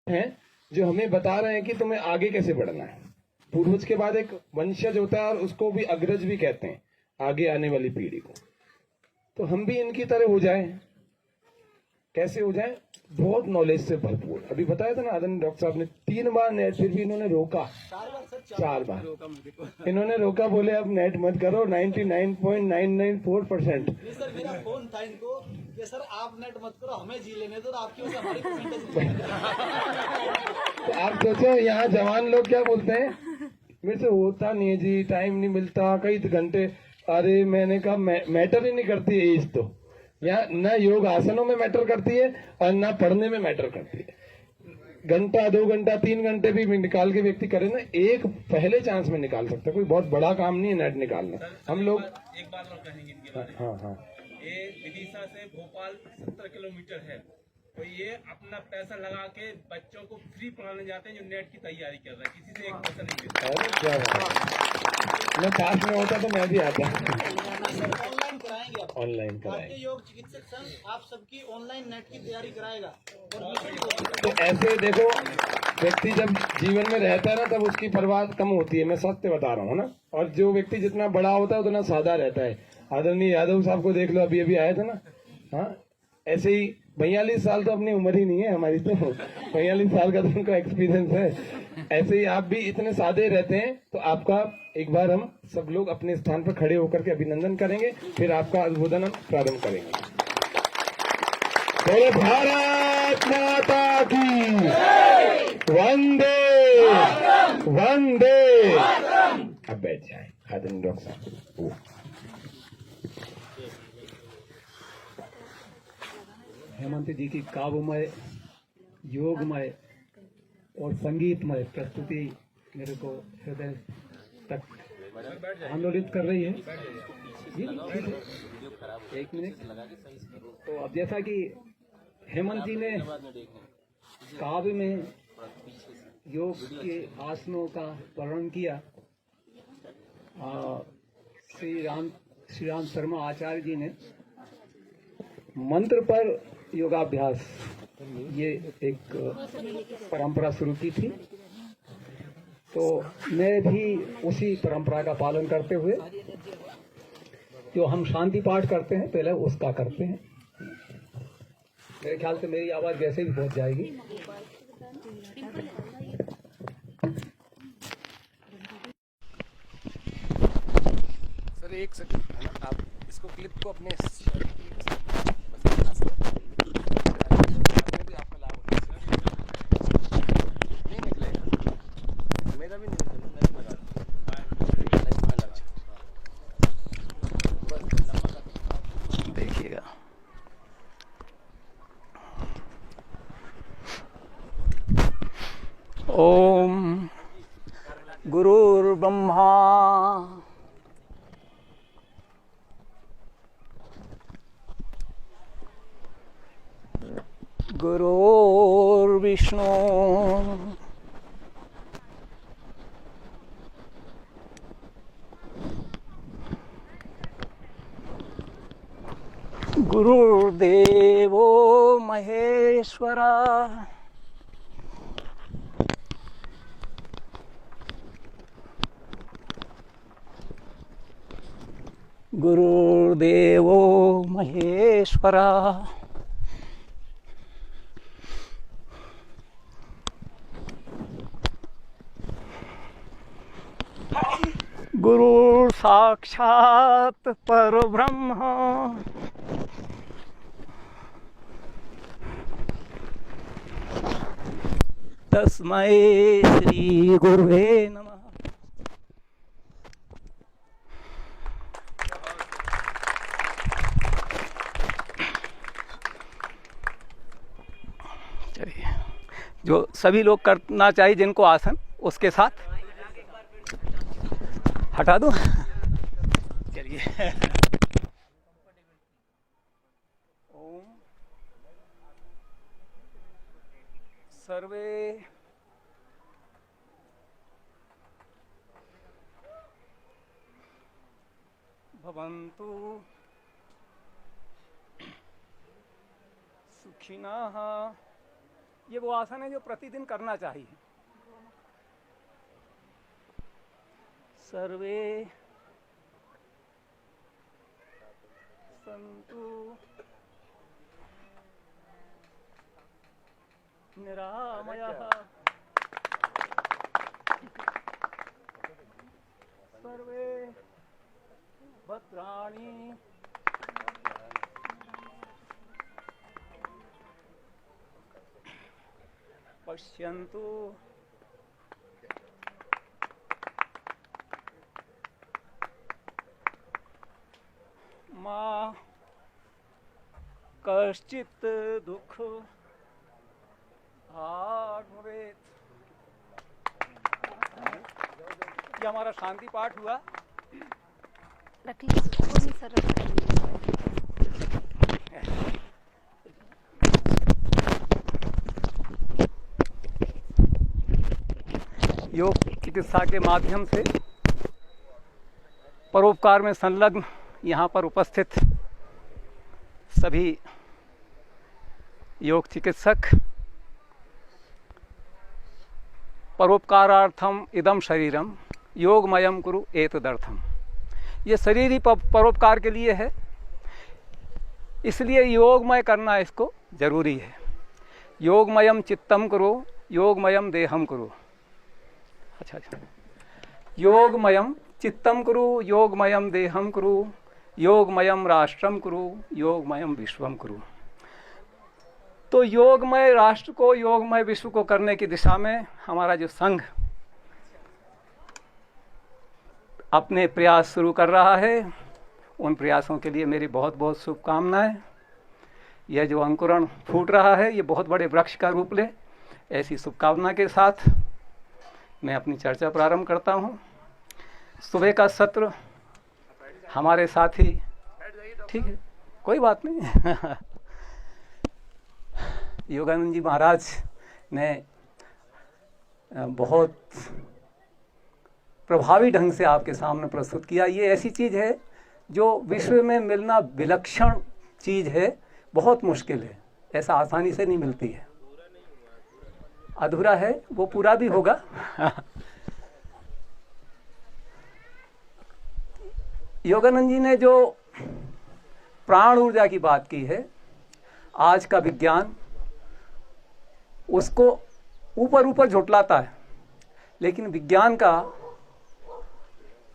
हैं जो हमें बता रहे हैं कि तुम्हें आगे कैसे बढ़ना है। पूर्वज के बाद एक वंशज होता है और उसको भी अग्रज भी कहते हैं, आगे आने वाली पीढ़ी को। तो हम भी इनकी तरह हो जाएं। कैसे हो जाए? बहुत नॉलेज से भरपूर। अभी बताया था ना आदरणीय डॉक्टर साहब ने 3 बार नेट, फिर भी इन्होंने रोका। 4 बार इन्होंने रोका, बोले अब नेट मत करो। 99.994%। सर मेरा फोन था इनको कि सर आप नेट मत करो, हमें जी लेने दो, आपकी वजह से हमारी परसेंटेज। तो आप सोचो यहाँ जवान लोग क्या बोलते हैं, मेरे से होता नहीं है जी, टाइम नहीं मिलता, कई घंटे। अरे मैंने कहा मैटर ही नहीं करती है एज तो। यहाँ न योग आसनों में मैटर करती है और न पढ़ने में मैटर करती है। घंटा 2 घंटा 3 घंटे भी निकाल के व्यक्ति करे ना, एक पहले चांस में निकाल सकता है। कोई बहुत बड़ा काम नहीं है नेट निकालना। हम लोग एक बात और कहेंगे इनके बारे में। हाँ, ये विदिशा से भोपाल 70 किलोमीटर है, तो ये अपना पैसा लगा के बच्चों को फ्री पढ़ाने जाते हैं जो नेट की तैयारी कर रहे हैं, किसी से एक पैसा नहीं मिलता। अरे क्या बात। मैं पास में होता तो मैं भी आता। ऑनलाइन कराएंगे आप। ऑनलाइन भारतीय कराएंगे। योग चिकित्सक संघ आप सबकी ऑनलाइन नेट की तैयारी कराएगा। और तो ऐसे देखो, व्यक्ति जब जीवन में रहता है ना, तब उसकी परवाह कम होती है। मैं सत्य बता रहा हूँ ना। और जो व्यक्ति जितना बड़ा होता है उतना सादा रहता है। आदरणीय यादव साहब को देख लो, अभी अभी आए थे ना। हाँ, ऐसे ही 42 साल तो अपनी उम्र ही नहीं है हमारी, तो 42 साल का तो उनका एक्सपीरियंस है। ऐसे ही आप भी इतने सादे रहते हैं। तो आपका एक बार हम सब लोग अपने स्थान पर खड़े होकर के अभिनंदन करेंगे, फिर आपका उद्बोधन हम प्रारंभ करेंगे। बोले भारत माता की वंदे वंदे। अब बैठ जाए आदरणीय डॉक्टर साहब। हेमंत जी की काव्यमय, योगमय और संगीतमय प्रस्तुति मेरे को हृदय तक आंदोलित कर रही है। जी, एक मिनट। तो अब जैसा कि हेमंत जी ने काव्य में योग के आसनों का वर्णन किया, श्री राम शर्मा आचार्य जी ने मंत्र पर योगाभ्यास, ये एक परंपरा शुरू की थी। तो मैं भी उसी परंपरा का पालन करते हुए जो हम शांति पाठ करते हैं पहले उसका करते हैं। मेरे ख्याल से मेरी आवाज वैसे भी पहुंच जाएगी। सर एक सेकंड, आप इसको क्लिप को अपने देखिएगा। ओम गुरुर्ब्रह्मा गुरुर्विष्णु गुरुर्देवो महेश्वरा गुरुर्देवो महेश्वरा गुरु साक्षात परब्रह्म तस्मै श्री गुरुवे नमः। चलिए, जो सभी लोग करना चाहिए जिनको आसन, उसके साथ हटा दो। चलिए। ओम सर्वे भवन्तु सुखिनः ये वो आसन है जो प्रतिदिन करना चाहिए। सर्वे संतु निरामयः सर्वे भद्राणि पश्यन्तु मा कश्चित् दुःख भवेत्। ये हमारा शांति पाठ हुआ। रख लीजिए, थोड़ी सा रख लीजिए। योग चिकित्सा के माध्यम से परोपकार में संलग्न यहाँ पर उपस्थित सभी योग चिकित्सक परोपकारार्थम इदम शरीरम योगमयम कुरु एतदर्थम, ये शरीर ही परोपकार के लिए है, इसलिए योगमय करना इसको जरूरी है। योगमयम चित्तम कुरु योगमयम देहम कुरु। अच्छा, योगमयम चित्तम कुरु योगमयम देहम कुरु योगमयम राष्ट्रम कुरु योगमयम विश्वम कुरु। तो योगमय राष्ट्र को, योगमय विश्व को करने की दिशा में हमारा जो संघ अपने प्रयास शुरू कर रहा है, उन प्रयासों के लिए मेरी बहुत बहुत शुभकामनाएं। यह जो अंकुरण फूट रहा है ये बहुत बड़े वृक्ष का रूप ले, ऐसी शुभकामना के साथ मैं अपनी चर्चा प्रारंभ करता हूँ। सुबह का सत्र हमारे साथी, ठीक है कोई बात नहीं योगानंद जी महाराज ने बहुत प्रभावी ढंग से आपके सामने प्रस्तुत किया। ये ऐसी चीज़ है जो विश्व में मिलना विलक्षण चीज़ है, बहुत मुश्किल है, ऐसा आसानी से नहीं मिलती है। अधूरा है वो पूरा भी होगा योगानंद जी ने जो प्राण ऊर्जा की बात की है, आज का विज्ञान उसको ऊपर ऊपर झुटलाता है, लेकिन विज्ञान का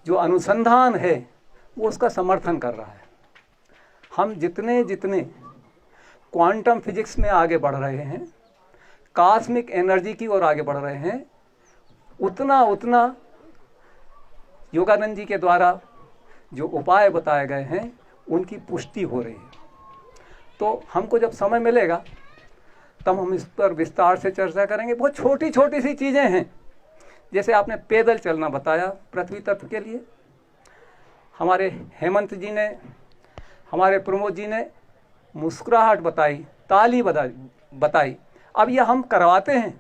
जो अनुसंधान है वो उसका समर्थन कर रहा है। हम जितने जितने क्वांटम फिजिक्स में आगे बढ़ रहे हैं, कॉस्मिक एनर्जी की ओर आगे बढ़ रहे हैं, उतना उतना योगानंद जी के द्वारा जो उपाय बताए गए हैं उनकी पुष्टि हो रही है। तो हमको जब समय मिलेगा तब हम इस पर विस्तार से चर्चा करेंगे। बहुत छोटी छोटी सी चीज़ें हैं, जैसे आपने पैदल चलना बताया पृथ्वी तत्व के लिए, हमारे हेमंत जी ने, हमारे प्रमोद जी ने मुस्कुराहट बताई, ताली बताई। अब यह हम करवाते हैं,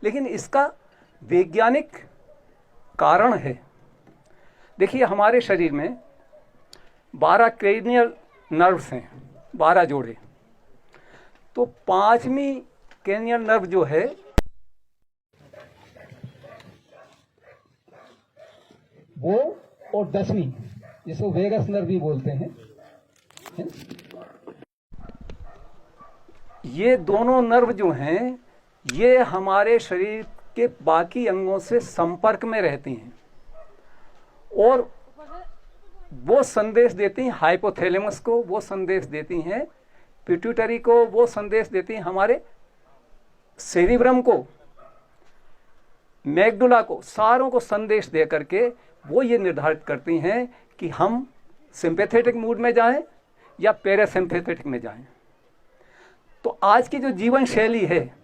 लेकिन इसका वैज्ञानिक कारण है। देखिए हमारे शरीर में 12 क्रेनियल नर्व्स हैं, 12 जोड़े। तो 5वीं क्रेनियल नर्व जो है वो, और 10वीं जिसको वेगस नर्व भी बोलते हैं, ये दोनों नर्व जो हैं ये हमारे शरीर के बाकी अंगों से संपर्क में रहती हैं और वो संदेश देती हैं हाइपोथैलेमस को, वो संदेश देती हैं पिट्यूटरी को, वो संदेश देती हैं हमारे सेरिब्रम को, मैग्डुला को, सारों को संदेश दे करके वो ये निर्धारित करती हैं कि हम सिंपैथेटिक मूड में जाएं या पैरासिम्पैथेटिक में जाएं। तो आज की जो जीवन शैली है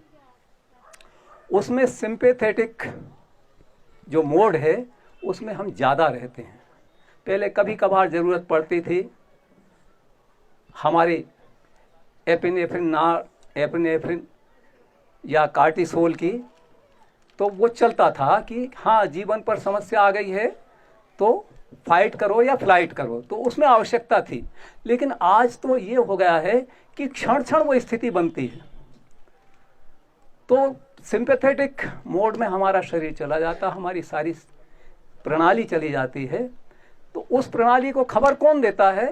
उसमें सिंपैथेटिक जो मोड है उसमें हम ज़्यादा रहते हैं। पहले कभी कभार ज़रूरत पड़ती थी हमारी एपिनेफ्रिन या कार्टिसोल की, तो वो चलता था कि हाँ जीवन पर समस्या आ गई है तो फाइट करो या फ्लाइट करो, तो उसमें आवश्यकता थी। लेकिन आज तो ये हो गया है कि क्षण क्षण वो स्थिति बनती है। तो सिंपैथेटिक मोड में हमारा शरीर चला जाता, हमारी सारी प्रणाली चली जाती है। तो उस प्रणाली को खबर कौन देता है?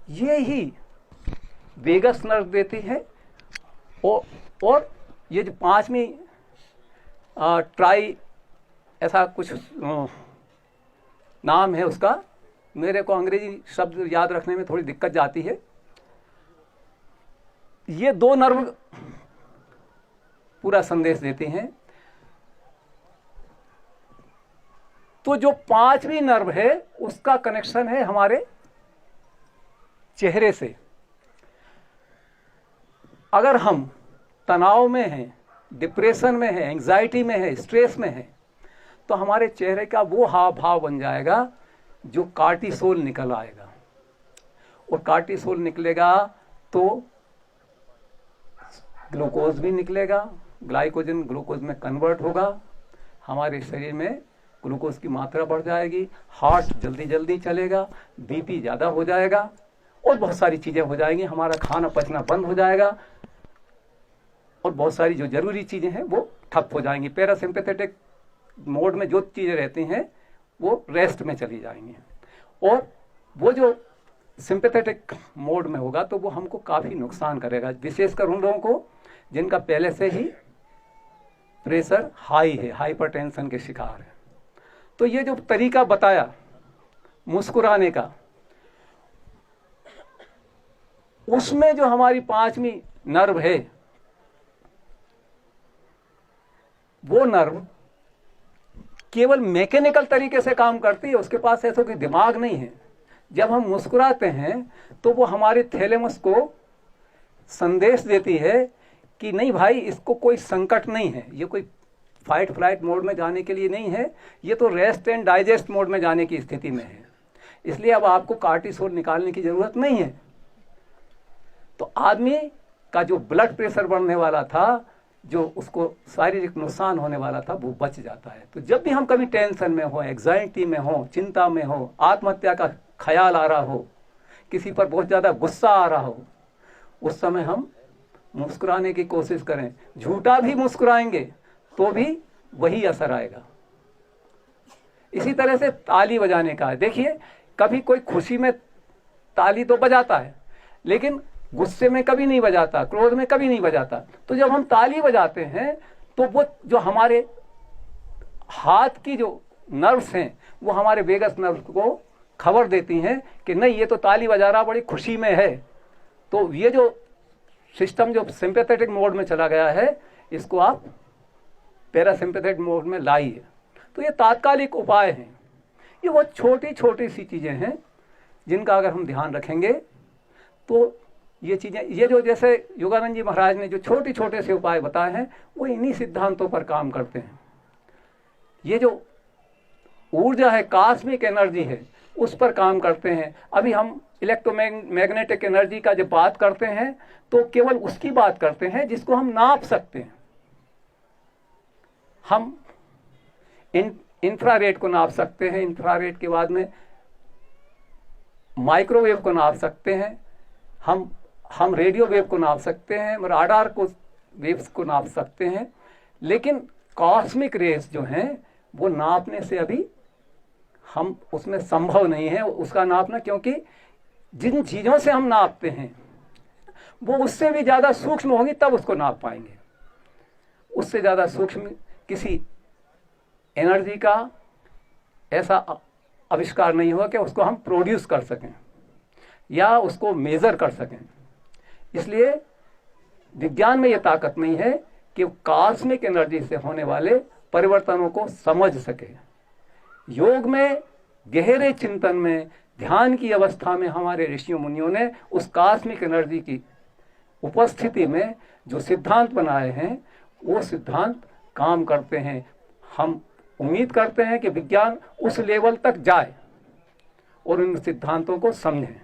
ये ही वेगस नर्व देती है। और ये जो पांचवी ट्राई ऐसा कुछ नाम है उसका, मेरे को अंग्रेजी शब्द याद रखने में थोड़ी दिक्कत जाती है। ये दो नर्व पूरा संदेश देते हैं। तो जो पांचवी नर्व है उसका कनेक्शन है हमारे चेहरे से। अगर हम तनाव में हैं, डिप्रेशन में है, एंजाइटी में है, स्ट्रेस में है, तो हमारे चेहरे का वो हाव भाव बन जाएगा जो कार्टिसोल निकल आएगा। और कार्टिसोल निकलेगा तो ग्लूकोज भी निकलेगा, ग्लाइकोजन ग्लूकोज में कन्वर्ट होगा, हमारे शरीर में ग्लूकोज की मात्रा बढ़ जाएगी, हार्ट जल्दी जल्दी चलेगा, बीपी ज़्यादा हो जाएगा और बहुत सारी चीज़ें हो जाएंगी, हमारा खाना पचना बंद हो जाएगा और बहुत सारी जो जरूरी चीज़ें हैं वो ठप हो जाएंगी। पैरासिम्पैथेटिक मोड में जो चीज़ें रहती हैं वो रेस्ट में चली जाएंगी। और वो जो सिंपैथेटिक मोड में होगा तो वो हमको काफ़ी नुकसान करेगा, विशेषकर उन लोगों को जिनका पहले से ही प्रेशर हाई है, हाइपरटेंशन के शिकार है। तो ये जो तरीका बताया मुस्कुराने का, उसमें जो हमारी पांचवी नर्व है वो नर्व केवल मैकेनिकल तरीके से काम करती है, उसके पास ऐसा कोई दिमाग नहीं है। जब हम मुस्कुराते हैं तो वो हमारे थैलेमस को संदेश देती है कि नहीं भाई, इसको कोई संकट नहीं है, ये कोई फाइट फ्लाइट मोड में जाने के लिए नहीं है, ये तो रेस्ट एंड डाइजेस्ट मोड में जाने की स्थिति में है, इसलिए अब आपको कार्टिसोल निकालने की जरूरत नहीं है। तो आदमी का जो ब्लड प्रेशर बढ़ने वाला था, जो उसको शारीरिक नुकसान होने वाला था, वो बच जाता है। तो जब भी हम कभी टेंशन में हो, एग्जाइटी में हो, चिंता में हो, आत्महत्या का ख्याल आ रहा हो, किसी पर बहुत ज़्यादा गुस्सा आ रहा हो, उस समय हम मुस्कुराने की कोशिश करें। झूठा भी मुस्कुराएंगे तो भी वही असर आएगा। इसी तरह से ताली बजाने का है। देखिए, कभी कोई खुशी में ताली तो बजाता है, लेकिन गुस्से में कभी नहीं बजाता, क्रोध में कभी नहीं बजाता। तो जब हम ताली बजाते हैं तो वो जो हमारे हाथ की जो नर्व्स हैं वो हमारे वेगस नर्व को खबर देती हैं कि नहीं, ये तो ताली बजा रहा, बड़ी खुशी में है। तो ये जो सिस्टम जो सिंपैथेटिक मोड में चला गया है, इसको आप पैरासिम्पैथेटिक मोड में लाइए। तो ये तात्कालिक उपाय हैं, ये बहुत छोटी छोटी सी चीज़ें हैं जिनका अगर हम ध्यान रखेंगे तो ये चीज़ें, ये जो जैसे योगानंद जी महाराज ने जो छोटे छोटे से उपाय बताए हैं वो इन्हीं सिद्धांतों पर काम करते हैं। ये जो ऊर्जा है, कॉस्मिक एनर्जी है, उस पर काम करते हैं। अभी हम इलेक्ट्रोमैग्नेटिक एनर्जी का जब बात करते हैं तो केवल उसकी बात करते हैं जिसको हम नाप सकते हैं। हम इंफ्रारेड को नाप सकते हैं, इंफ्रारेड के बाद में माइक्रोवेव को नाप सकते हैं, हम रेडियो वेव को नाप सकते हैं, राडार को वेव्स को नाप सकते हैं, लेकिन कॉस्मिक रेस जो हैं वो नापने से अभी हम उसमें संभव नहीं है उसका नापना, क्योंकि जिन चीज़ों से हम नापते हैं वो उससे भी ज़्यादा सूक्ष्म होंगी, तब उसको नाप पाएंगे। उससे ज़्यादा सूक्ष्म किसी एनर्जी का ऐसा आविष्कार नहीं हुआ कि उसको हम प्रोड्यूस कर सकें या उसको मेज़र कर सकें। इसलिए विज्ञान में ये ताकत नहीं है कि वो कॉस्मिक एनर्जी से होने वाले परिवर्तनों को समझ सके। योग में, गहरे चिंतन में, ध्यान की अवस्था में हमारे ऋषियों मुनियों ने उस कॉस्मिक एनर्जी की उपस्थिति में जो सिद्धांत बनाए हैं वो सिद्धांत काम करते हैं। हम उम्मीद करते हैं कि विज्ञान उस लेवल तक जाए और इन सिद्धांतों को समझें।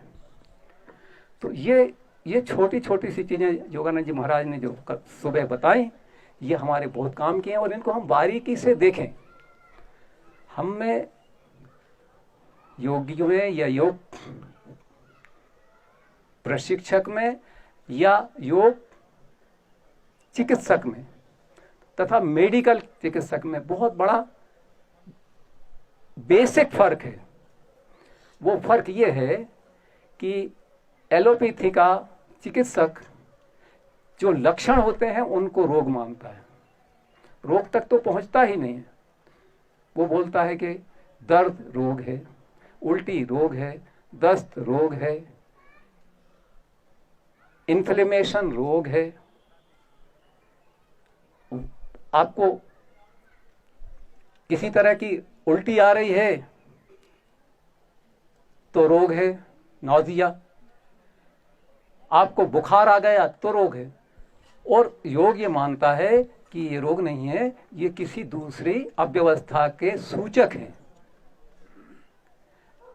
तो ये छोटी छोटी सी चीज़ें योगानंद जी महाराज ने जो सुबह बताई, ये हमारे बहुत काम किए हैं और इनको हम बारीकी से देखें। हम में, योगियों में या योग प्रशिक्षक में या योग चिकित्सक में तथा मेडिकल चिकित्सक में बहुत बड़ा बेसिक फर्क है। वो फर्क ये है कि एलोपैथी का चिकित्सक जो लक्षण होते हैं उनको रोग मानता है, रोग तक तो पहुंचता ही नहीं है। वो बोलता है कि दर्द रोग है, उल्टी रोग है, दस्त रोग है, इन्फ्लेमेशन रोग है, आपको किसी तरह की उल्टी आ रही है तो रोग है, नौजिया, आपको बुखार आ गया तो रोग है। और योग ये मानता है कि ये रोग नहीं है, ये किसी दूसरी अव्यवस्था के सूचक हैं।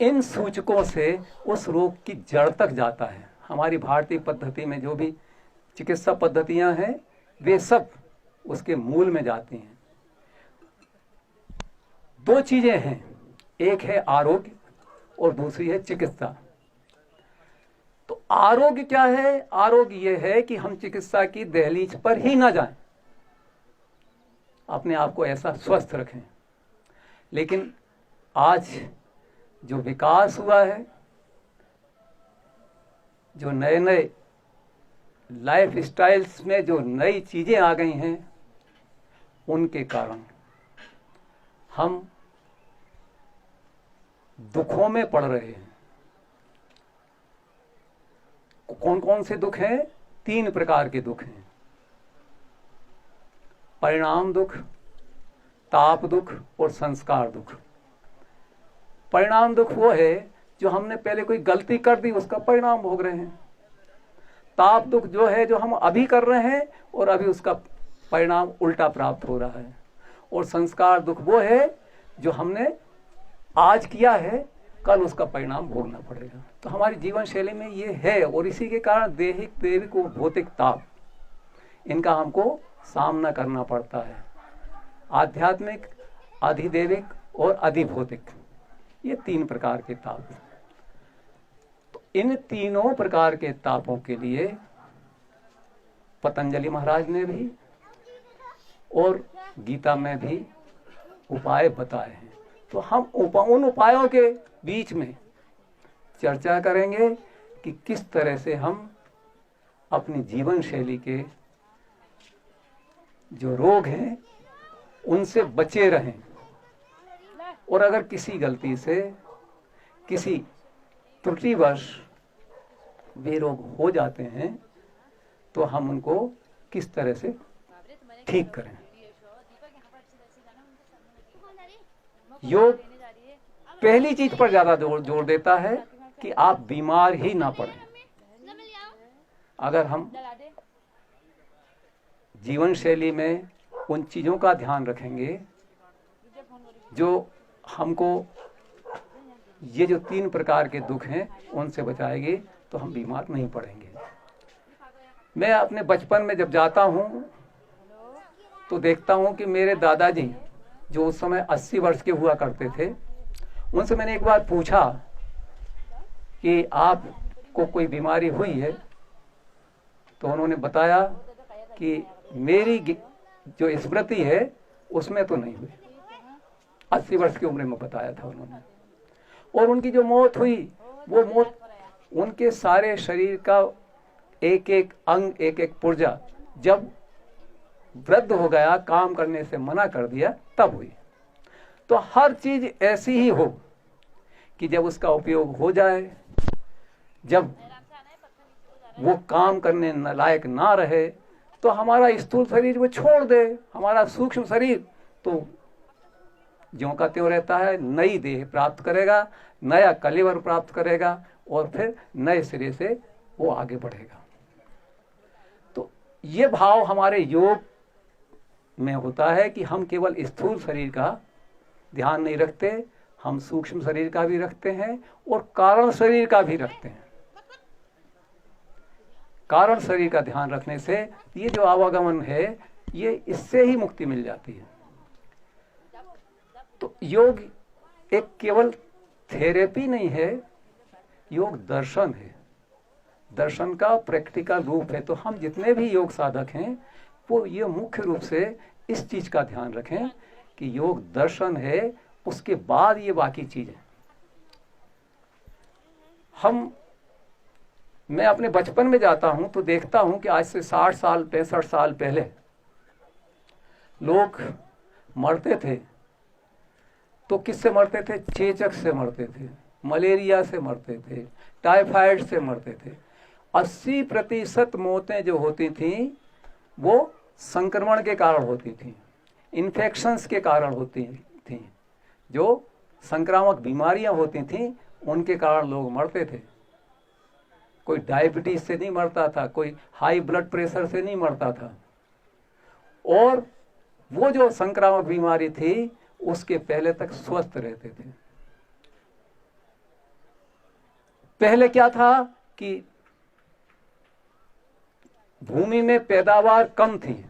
इन सूचकों से उस रोग की जड़ तक जाता है। हमारी भारतीय पद्धति में जो भी चिकित्सा पद्धतियां हैं वे सब उसके मूल में जाती हैं। दो चीजें हैं, एक है आरोग्य और दूसरी है चिकित्सा। तो आरोग्य क्या है? आरोग्य यह है कि हम चिकित्सा की दहलीज पर ही ना जाएं, अपने आप को ऐसा स्वस्थ रखें। लेकिन आज जो विकास हुआ है, जो नए नए लाइफ स्टाइल्स में जो नई चीजें आ गई हैं, उनके कारण हम दुखों में पड़ रहे हैं। कौन कौन से दुख हैं? 3 प्रकार के दुख हैं, परिणाम दुख, ताप दुख और संस्कार दुख। परिणाम दुख वो है जो हमने पहले कोई गलती कर दी, उसका परिणाम भोग रहे हैं। ताप दुख जो है जो हम अभी कर रहे हैं और अभी उसका परिणाम उल्टा प्राप्त हो रहा है। और संस्कार दुख वो है जो हमने आज किया है, कल उसका परिणाम भोगना पड़ेगा। तो हमारी जीवन शैली में ये है, और इसी के कारण दैहिक, दैविक और भौतिक ताप, इनका हमको सामना करना पड़ता है। आध्यात्मिक, अधिदैविक और अधिभौतिक, ये 3 प्रकार के ताप। तो इन तीनों प्रकार के तापों के लिए पतंजलि महाराज ने भी और गीता में भी उपाय बताए हैं। तो हम उन उपायों के बीच में चर्चा करेंगे कि किस तरह से हम अपनी जीवन शैली के जो रोग हैं उनसे बचे रहें, और अगर किसी गलती से, किसी त्रुटिवश वे रोग हो जाते हैं तो हम उनको किस तरह से ठीक करें। योग पहली चीज पर ज्यादा जोर देता है कि आप बीमार ही ना पड़ें। अगर हम जीवन शैली में उन चीजों का ध्यान रखेंगे जो हमको ये जो 3 प्रकार के दुख हैं उनसे बचाएंगे, तो हम बीमार नहीं पड़ेंगे। मैं अपने बचपन में जब जाता हूँ तो देखता हूँ कि मेरे दादाजी जो उस समय 80 वर्ष के हुआ करते थे, उनसे मैंने एक बार पूछा कि आपको कोई बीमारी हुई है? तो उन्होंने बताया कि मेरी जो स्मृति है उसमें तो नहीं हुई। 80 वर्ष की उम्र में बताया था उन्होंने। और उनकी जो मौत हुई, वो मौत उनके सारे शरीर का एक एक अंग, एक एक पुर्जा जब वृद्ध हो गया, काम करने से मना कर दिया, तब हुई। तो हर चीज ऐसी ही हो कि जब उसका उपयोग हो जाए, जब वो काम करने लायक ना रहे, तो हमारा स्थूल शरीर वो छोड़ दे। हमारा सूक्ष्म शरीर तो ज्यों का त्यों रहता है, नई देह प्राप्त करेगा, नया कलेवर प्राप्त करेगा और फिर नए सिरे से वो आगे बढ़ेगा। तो ये भाव हमारे योग में होता है कि हम केवल स्थूल शरीर का ध्यान नहीं रखते, हम सूक्ष्म शरीर का भी रखते हैं और कारण शरीर का भी रखते हैं। कारण शरीर का ध्यान रखने से ये जो आवागमन है, ये इससे ही मुक्ति मिल जाती है। तो योग एक केवल थेरेपी नहीं है, योग दर्शन है, दर्शन का प्रैक्टिकल रूप है। तो हम जितने भी योग साधक हैं वो ये मुख्य रूप से इस चीज का ध्यान रखें कि योग दर्शन है, उसके बाद ये बाकी चीज है। मैं अपने बचपन में जाता हूं तो देखता हूं कि आज से 60 साल 65 साल पहले लोग मरते थे तो किससे मरते थे? चेचक से मरते थे, मलेरिया से मरते थे, टाइफाइड से मरते थे। 80% मौतें जो होती थीं वो संक्रमण के कारण होती थीं, इन्फेक्शंस के कारण होती थीं, जो संक्रामक बीमारियां होती थीं उनके कारण लोग मरते थे। कोई डायबिटीज से नहीं मरता था, कोई हाई ब्लड प्रेशर से नहीं मरता था। और वो जो संक्रामक बीमारी थी उसके पहले तक स्वस्थ रहते थे। पहले क्या था कि भूमि में पैदावार कम थी,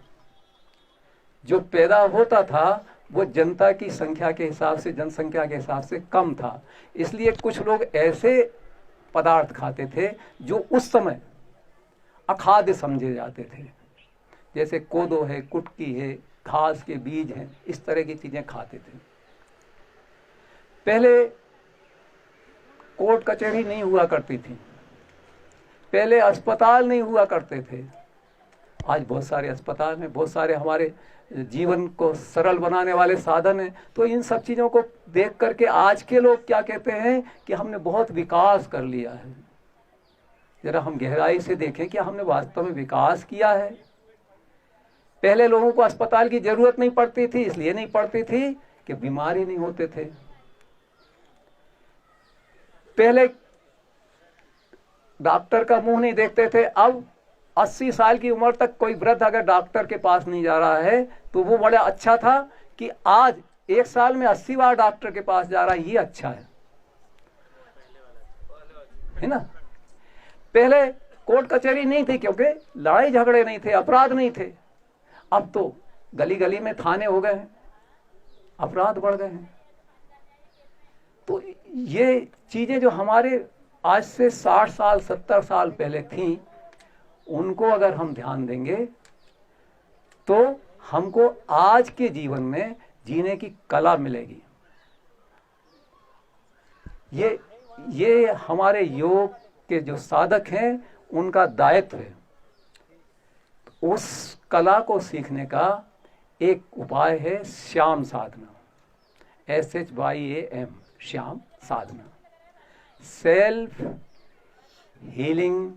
जो पैदा होता था वो जनता की संख्या के हिसाब से, जनसंख्या के हिसाब से कम था। इसलिए कुछ लोग ऐसे पदार्थ खाते थे जो उस समय अखाद्य समझे जाते थे, जैसे कोदो है, कुटकी है, घास के बीज हैं, इस तरह की चीजें खाते थे। पहले कोर्ट कचहरी नहीं हुआ करती थी, पहले अस्पताल नहीं हुआ करते थे। आज बहुत सारे अस्पताल हैं, बहुत सारे हमारे जीवन को सरल बनाने वाले साधन हैं। तो इन सब चीज़ों को देख करके आज के लोग क्या कहते हैं कि हमने बहुत विकास कर लिया है। जरा हम गहराई से देखें कि हमने वास्तव में विकास किया है। पहले लोगों को अस्पताल की जरूरत नहीं पड़ती थी, इसलिए नहीं पड़ती थी कि बीमारी नहीं होते थे। पहले डॉक्टर का मुंह नहीं देखते थे। अब 80 साल की उम्र तक कोई वृद्ध अगर डॉक्टर के पास नहीं जा रहा है तो वो बड़ा अच्छा था कि आज 1 साल में 80 बार डॉक्टर के पास जा रहा है, ये अच्छा है ना। पहले कोर्ट कचहरी नहीं थी क्योंकि लड़ाई झगड़े नहीं थे, अपराध नहीं थे। अब तो गली गली में थाने हो गए हैं, अपराध बढ़ गए हैं। तो ये चीजें जो हमारे आज से 60 साल 70 साल पहले थी, उनको अगर हम ध्यान देंगे तो हमको आज के जीवन में जीने की कला मिलेगी। ये हमारे योग के जो साधक हैं उनका दायित्व है। उस कला को सीखने का एक उपाय है श्याम साधना, SHYAM, श्याम साधना, सेल्फ हीलिंग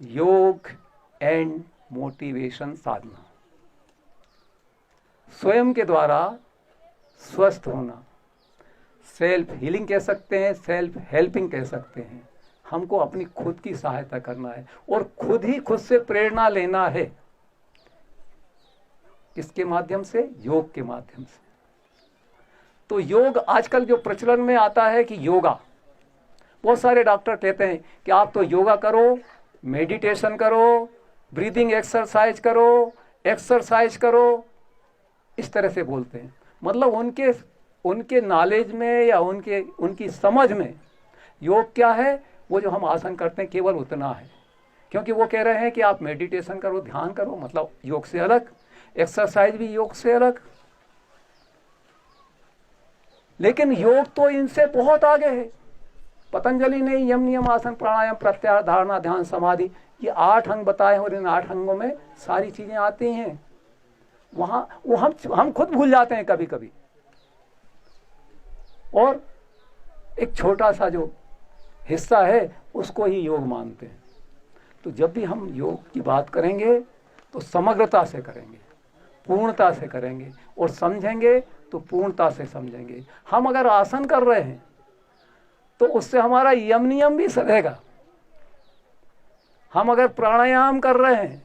योग एंड मोटिवेशन साधना। स्वयं के द्वारा स्वस्थ होना, सेल्फ हीलिंग कह सकते हैं, सेल्फ हेल्पिंग कह सकते हैं। हमको अपनी खुद की सहायता करना है और खुद ही खुद से प्रेरणा लेना है। किसके माध्यम से? योग के माध्यम से। तो योग आजकल जो प्रचलन में आता है कि योगा, बहुत सारे डॉक्टर कहते हैं कि आप तो योगा करो, मेडिटेशन करो, ब्रीदिंग एक्सरसाइज करो, इस तरह से बोलते हैं। मतलब उनके नॉलेज में या उनकी समझ में योग क्या है, वो जो हम आसन करते हैं केवल उतना है। क्योंकि वो कह रहे हैं कि आप मेडिटेशन करो, ध्यान करो, मतलब योग से अलग, एक्सरसाइज भी योग से अलग। लेकिन योग तो इनसे बहुत आगे है। पतंजलि ने यम नियम आसन प्राणायाम प्रत्याहार धारणा ध्यान समाधि, ये 8 अंग बताए और इन 8 अंगों में सारी चीजें आती हैं। वहां वो हम खुद भूल जाते हैं कभी कभी, और एक छोटा सा जो हिस्सा है उसको ही योग मानते हैं। तो जब भी हम योग की बात करेंगे तो समग्रता से करेंगे, पूर्णता से करेंगे, और समझेंगे तो पूर्णता से समझेंगे। हम अगर आसन कर रहे हैं तो उससे हमारा यम नियम भी सधेगा। हम अगर प्राणायाम कर रहे हैं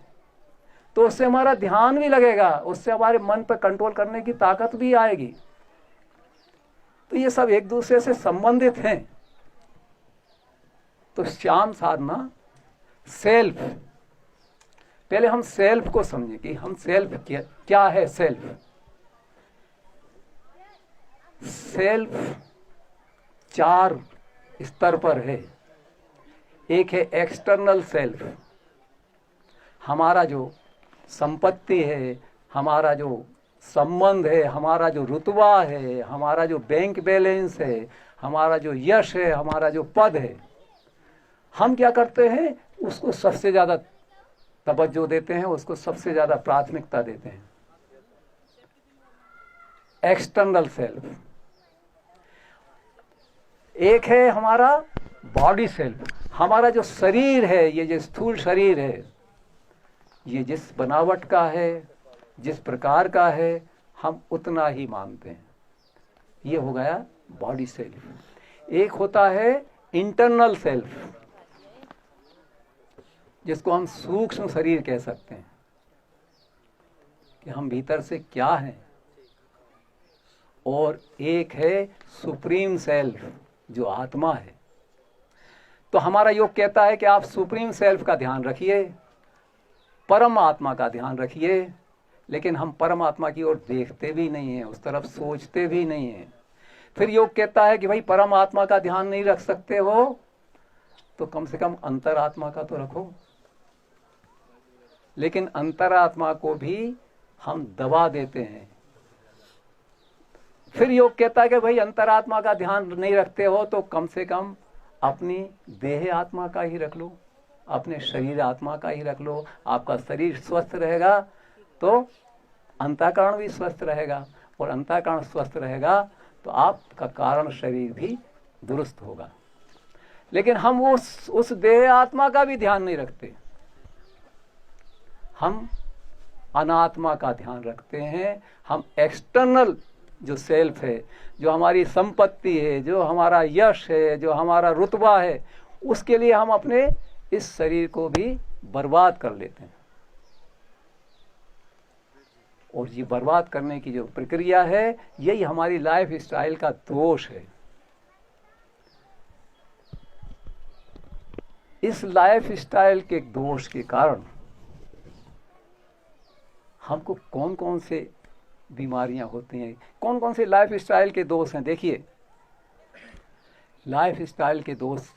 तो उससे हमारा ध्यान भी लगेगा, उससे हमारे मन पर कंट्रोल करने की ताकत भी आएगी। तो ये सब एक दूसरे से संबंधित हैं। तो श्याम साधना, सेल्फ, पहले हम सेल्फ को समझें कि हम सेल्फ क्या है। सेल्फ 4 स्तर पर है। एक है एक्सटर्नल सेल्फ, हमारा जो संपत्ति है, हमारा जो संबंध है, हमारा जो रुतबा है, हमारा जो बैंक बैलेंस है, हमारा जो यश है, हमारा जो पद है, हम क्या करते हैं, उसको सबसे ज़्यादा तवज्जो देते हैं, उसको सबसे ज़्यादा प्राथमिकता देते हैं। External self. एक है हमारा बॉडी सेल्फ, हमारा जो शरीर है, ये जो स्थूल शरीर है, ये जिस बनावट का है, जिस प्रकार का है, हम उतना ही मानते हैं। ये हो गया बॉडी सेल्फ। एक होता है इंटरनल सेल्फ, जिसको हम सूक्ष्म शरीर कह सकते हैं, कि हम भीतर से क्या हैं। और एक है सुप्रीम सेल्फ, जो आत्मा है। तो हमारा योग कहता है कि आप सुप्रीम सेल्फ का ध्यान रखिए, परम आत्मा का ध्यान रखिए, लेकिन हम परमात्मा की ओर देखते भी नहीं हैं, उस तरफ सोचते भी नहीं हैं। फिर योग कहता है कि भाई परमात्मा का ध्यान नहीं रख सकते हो तो कम से कम अंतरात्मा का तो रखो। लेकिन अंतरात्मा को भी हम दबा देते हैं। फिर योग कहता है कि भाई अंतरात्मा का ध्यान नहीं रखते हो तो कम से कम अपनी देह आत्मा का ही रख लो, अपने शरीर आत्मा का ही रख लो। आपका शरीर स्वस्थ रहेगा तो अंतःकरण भी स्वस्थ रहेगा, और अंतःकरण स्वस्थ रहेगा तो आपका कारण शरीर भी दुरुस्त होगा। लेकिन हम उस देह आत्मा का भी ध्यान नहीं रखते, हम अनात्मा का ध्यान रखते हैं। हम एक्सटर्नल जो सेल्फ है, जो हमारी संपत्ति है, जो हमारा यश है, जो हमारा रुतबा है, उसके लिए हम अपने इस शरीर को भी बर्बाद कर लेते हैं। और ये बर्बाद करने की जो प्रक्रिया है, यही हमारी लाइफ स्टाइल का दोष है। इस लाइफ स्टाइल के दोष के कारण हमको कौन कौन से बीमारियां होती हैं, कौन कौन से लाइफ स्टाइल के दोष हैं। देखिए, लाइफ स्टाइल के दोष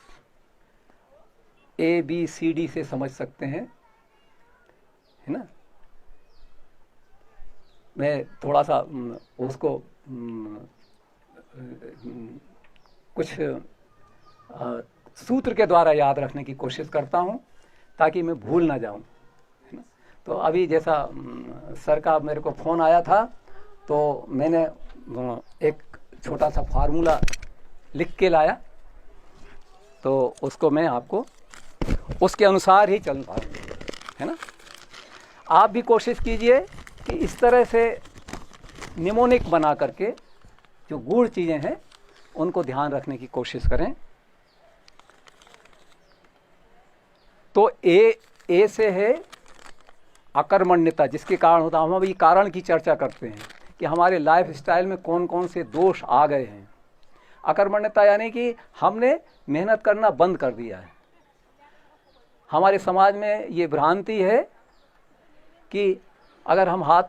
ABCD से समझ सकते हैं, है ना। मैं थोड़ा सा उसको कुछ सूत्र के द्वारा याद रखने की कोशिश करता हूं ताकि मैं भूल ना जाऊं, है ना। तो अभी जैसा सर का मेरे को फ़ोन आया था, तो मैंने एक छोटा सा फार्मूला लिख के लाया, तो उसको मैं आपको उसके अनुसार ही चल पाऊँ, है ना। आप भी कोशिश कीजिए कि इस तरह से निमोनिक बना करके जो गूढ़ चीज़ें हैं उनको ध्यान रखने की कोशिश करें। तो ए से है अकर्मण्यता, जिसके कारण होता है, हम अभी कारण की चर्चा करते हैं कि हमारे लाइफ स्टाइल में कौन कौन से दोष आ गए हैं। अकर्मण्यता यानी कि हमने मेहनत करना बंद कर दिया है। हमारे समाज में ये भ्रांति है कि अगर हम हाथ